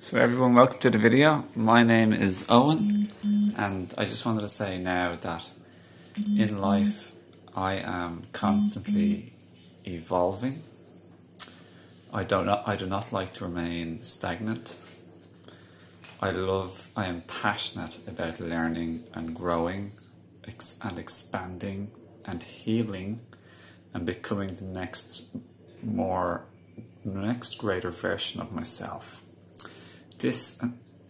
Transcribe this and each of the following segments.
So everyone, welcome to the video. My name is Owen, and I just wanted to say now that in life I am constantly evolving. I do not like to remain stagnant. I am passionate about learning and growing and expanding and healing and becoming the next greater version of myself. This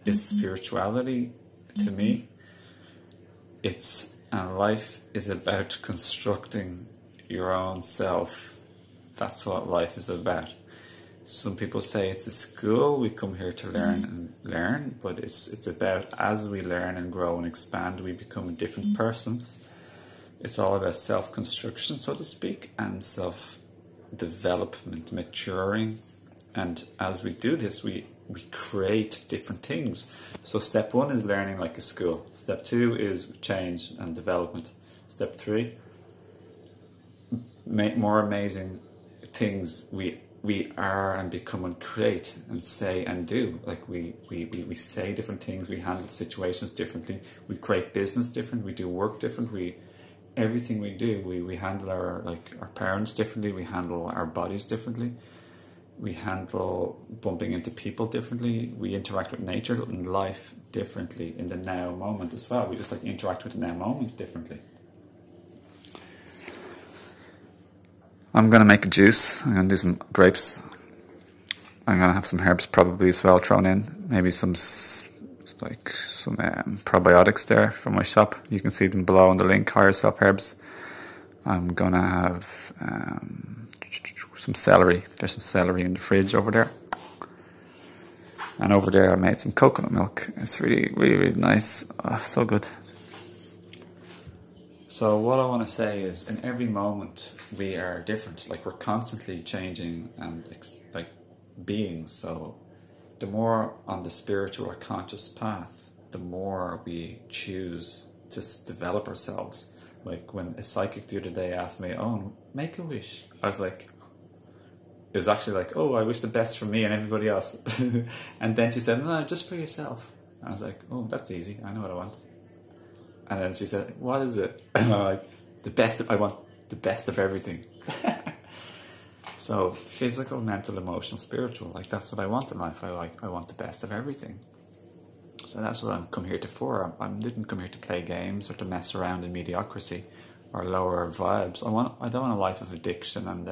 is spirituality to me. And life is about constructing your own self. That's what life is about. Some people say it's a school, we come here to learn, but it's about as we learn and grow and expand, we become a different person. It's all about self-construction, so to speak, and self-development, maturing. And as we do this, we create different things. So step 1 is learning like a school. Step 2 is change and development. Step 3, make more amazing things we are and become and create and say and do. Like we say different things, we handle situations differently, we create business different, we do work different, everything we do, we handle our parents differently, we handle our bodies differently. We handle bumping into people differently. We interact with nature and life differently in the now moment as well. We just interact with the now moment differently. I'm going to make a juice. I'm going to do some grapes. I'm going to have some herbs probably as well thrown in. Maybe some probiotics there from my shop. You can see them below in the link, Higher Self Herbs. I'm going to have some celery. There's some celery in the fridge over there. And over there I made some coconut milk. It's really, really, really nice. Oh, so good. So what I want to say is, in every moment we are different. We're constantly changing and beings. So the more on the spiritual or conscious path, the more we choose to develop ourselves. When a psychic the other day asked me, "Oh, make a wish," I was like, it was actually "Oh, I wish the best for me and everybody else." And then she said, "No, just for yourself." And I was like, "Oh, that's easy. I know what I want." And then she said, "What is it?" And I'm like, I want the best of everything. So physical, mental, emotional, spiritual, that's what I want in life. I want the best of everything. So that's what I'm come here for. I didn't come here to play games or to mess around in mediocrity or lower vibes. I don't want a life of addiction and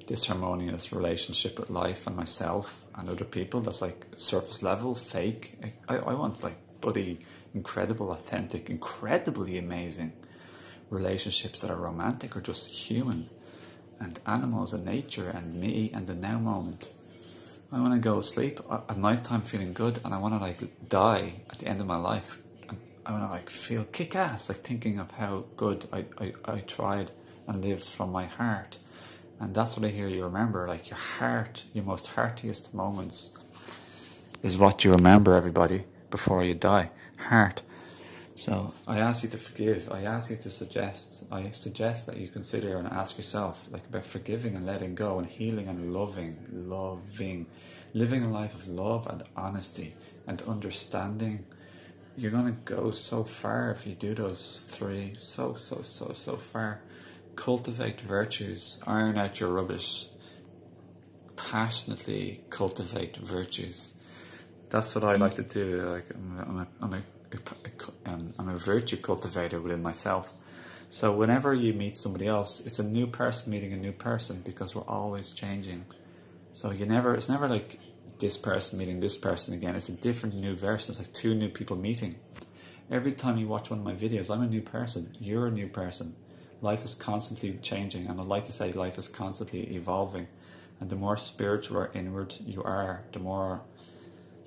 disharmonious relationship with life and myself and other people that's surface level, fake. I want buddy, incredible, authentic, incredibly amazing relationships that are romantic or just human, and animals and nature and me and the now moment. I want to go sleep at night time feeling good, and I want to die at the end of my life. I want to feel kick ass, thinking of how good I tried and lived from my heart. And that's what I hear you remember, your heart, your most heartiest moments is what you remember, everybody, before you die. Heart. So I ask you to forgive. I suggest that you consider and ask yourself about forgiving and letting go and healing and loving, living a life of love and honesty and understanding. You're going to go so far if you do those 3, so far. Cultivate virtues, iron out your rubbish, passionately cultivate virtues. That's what I like to do. I'm a virtue cultivator within myself. So whenever you meet somebody else, it's a new person meeting a new person, because we're always changing. So it's never this person meeting this person again. It's a different new version. It's 2 new people meeting. Every time you watch one of my videos, I'm a new person. You're a new person. Life is constantly changing, and I'd like to say life is constantly evolving. And the more spiritual or inward you are, the more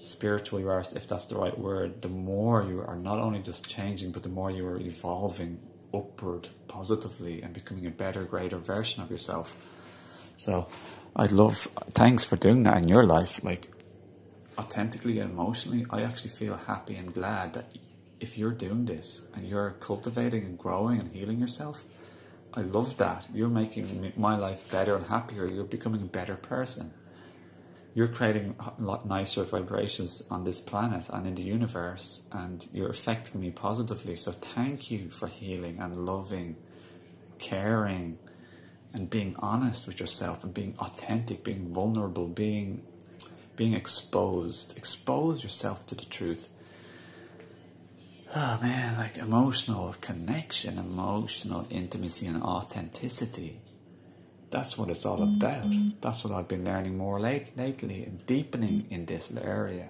spiritual you are, if that's the right word, the more you are not only just changing, but the more you are evolving upward positively and becoming a better, greater version of yourself. So thanks for doing that in your life. Authentically and emotionally, I actually feel happy and glad that if you're doing this and you're cultivating and growing and healing yourself, I love that. You're making my life better and happier. You're becoming a better person. you're creating a lot nicer vibrations on this planet and in the universe, and you're affecting me positively. So thank you for healing and loving, caring, and being honest with yourself, and being authentic, being vulnerable, being exposed. Expose yourself to the truth. Oh man, like emotional connection, emotional intimacy and authenticity. That's what it's all about. That's what I've been learning more lately, and deepening in this area.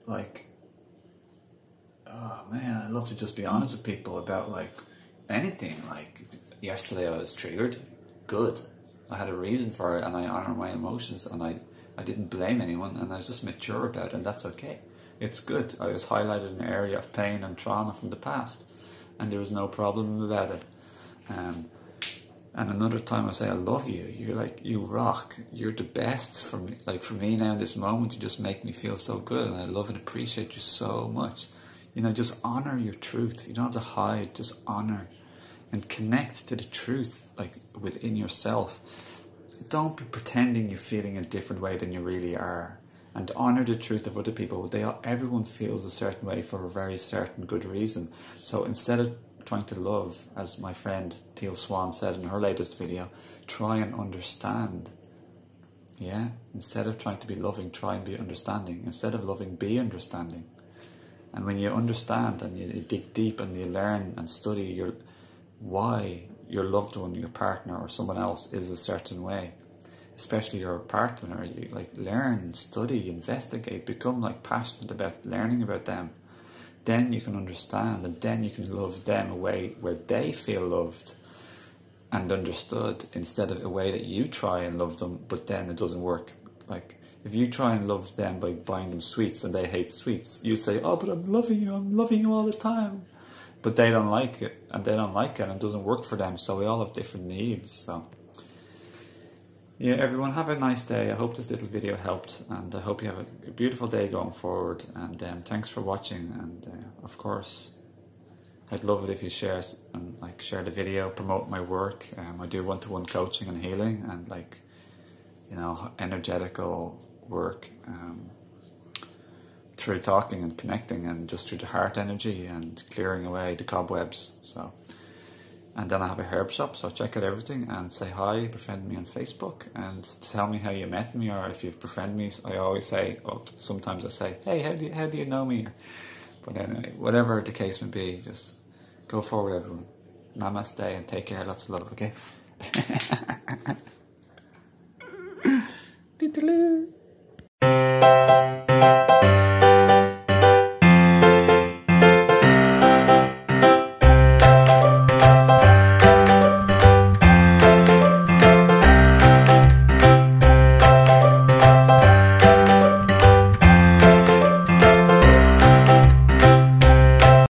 Like, oh man, I love to just be honest with people about like anything. Like yesterday I was triggered. Good. I had a reason for it, and I honor my emotions, and I didn't blame anyone, and I was just mature about it, and that's okay. It's good. I was highlighted an area of pain and trauma from the past, and there was no problem about it. And another time I say, I love you. You're like, you rock. You're the best for me. Like for me now in this moment, you just make me feel so good, and I love and appreciate you so much. You know, just honor your truth. You don't have to hide, just honor and connect to the truth, like within yourself. Don't be pretending you're feeling a different way than you really are. And honor the truth of other people. Everyone feels a certain way for a very certain good reason. So instead of trying to love, as my friend Teal Swan said in her latest video, try and understand. Yeah? Instead of trying to be loving, try and be understanding. Instead of loving, be understanding. And when you understand and you dig deep and you learn and study why your loved one, your partner or someone else is a certain way, especially your partner, you like learn, study, investigate, become like passionate about learning about them. Then you can understand, and then you can love them a way where they feel loved and understood, instead of a way that you try and love them, but then it doesn't work. Like if you try and love them by buying them sweets and they hate sweets, you say, oh, but I'm loving you all the time. But they don't like it, and it doesn't work for them. So we all have different needs. So yeah, everyone have a nice day. I hope this little video helped, and I hope you have a beautiful day going forward. And thanks for watching. And of course, I'd love it if you share the video, promote my work. I do one-to-one coaching and healing, and like, you know, energetical work through talking and connecting, and just through the heart energy and clearing away the cobwebs. So, and then I have a herb shop, so check out everything and say hi, befriend me on Facebook, and tell me how you met me, or if you've befriended me. I always say, sometimes I say, hey, how do you know me? But anyway, whatever the case may be, just go forward, everyone. Namaste, and take care. Lots of love, okay? Toodaloo.